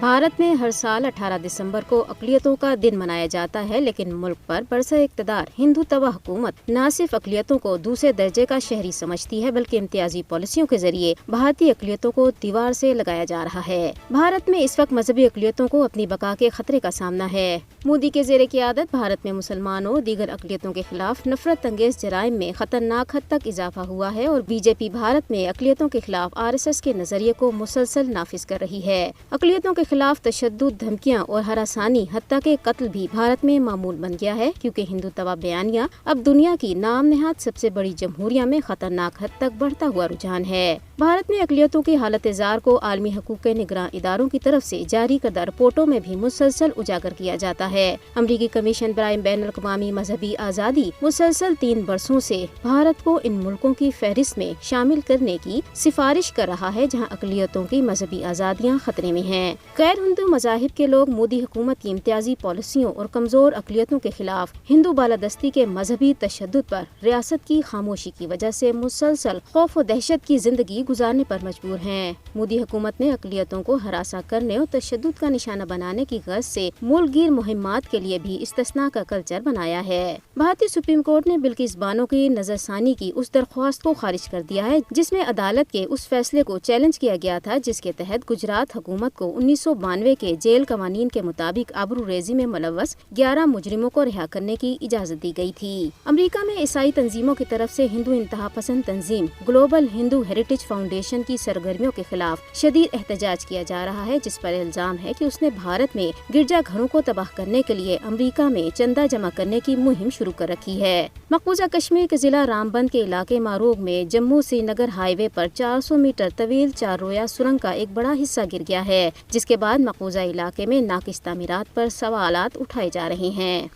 भारत में हर साल 18 दिसंबर को अक़लियतों का दिन मनाया जाता है, लेकिन मुल्क पर बरसर इक़्तिदार हिंदुत्व हुकूमत न सिर्फ अक़लियतों को दूसरे दर्जे का शहरी समझती है, बल्कि इम्तियाजी पॉलिसियों के जरिए भारतीय अक़लियतों को दीवार से लगाया जा रहा है। भारत में इस वक्त मजहबी अक़लियतों को अपनी बका के खतरे का सामना है। मोदी के ज़ेरे क़यादत भारत में मुसलमानों दीगर अक़लियतों के खिलाफ नफरत अंगेज जराइम में खतरनाक हद तक इजाफा हुआ है और बीजेपी भारत में अक़लियतों के खिलाफ RSS के नजरिए को मुसलसल नाफिज कर रही है। अक़लियतों के खिलाफ तशद्दुद, धमकियां और हरासानी, हत्ता के कत्ल भी भारत में मामूल बन गया है, क्योंकि हिंदुत्व बयानिया अब दुनिया की नाम नेहाद सबसे बड़ी जमहूरिया में खतरनाक हद तक बढ़ता हुआ रुझान है। भारत में अक़लियतों की हालत ज़ार को आलमी हकूक़ के निगरान इदारों की तरफ से जारी करदा रिपोर्टों में भी मुसलसल उजागर किया जाता है। अमरीकी कमीशन बराए बैनुल अक़वामी मजहबी आज़ादी मुसलसल 3 बरसों से भारत को इन मुल्कों की फहरिस्त में शामिल करने की सिफारिश कर रहा है, जहाँ अक़लियतों की मजहबी आज़ादियाँ खतरे में हैं। गैर हिंदू मज़ाहिब के लोग मोदी हुकूमत की इम्तियाजी पॉलिसियों और कमजोर अक़लियतों के खिलाफ हिंदू बालादस्ती के मजहबी तशद्दुद पर रियासत की खामोशी की वजह से मुसलसल खौफ और दहशत की जिंदगी गुजारने पर मजबूर हैं। मोदी हुकूमत ने अक़लियतों को हरासा करने और तशद्दुद का निशाना बनाने की गर्ज से मुल्कगीर मुहिम्मात के लिए भी इस्तिस्ना का कल्चर बनाया है। भारतीय सुप्रीम कोर्ट ने बिल्किस बानो की नजरसानी की उस दरख्वास्त को खारिज कर दिया है, जिसमें अदालत के उस फैसले को चैलेंज किया गया था जिसके तहत गुजरात हुकूमत को 1992 के जेल कवानीन के मुताबिक आबरूरेजी में मुलव्वस 11 मुजरिमों को रिहा करने की इजाजत दी गई थी। अमेरिका में ईसाई तंजीमों की तरफ से हिंदू इंतहा पसंद तंजीम ग्लोबल हिंदू हेरिटेज फाउंडेशन की सरगर्मियों के खिलाफ शदीद एहतजाज किया जा रहा है, जिस पर इल्जाम है कि उसने भारत में गिरजा घरों को तबाह करने के लिए अमेरिका में चंदा जमा करने की मुहिम शुरू कर रखी है। मकबूजा कश्मीर के जिला रामबन के इलाके मारूग में जम्मू श्रीनगर हाईवे पर 400 मीटर तवील 4 रोया सुरंग का एक बड़ा हिस्सा गिर गया है, जिसके बाद मकबूजा इलाके में नाकिस तामीरात पर सवालात उठाए जा रहे हैं।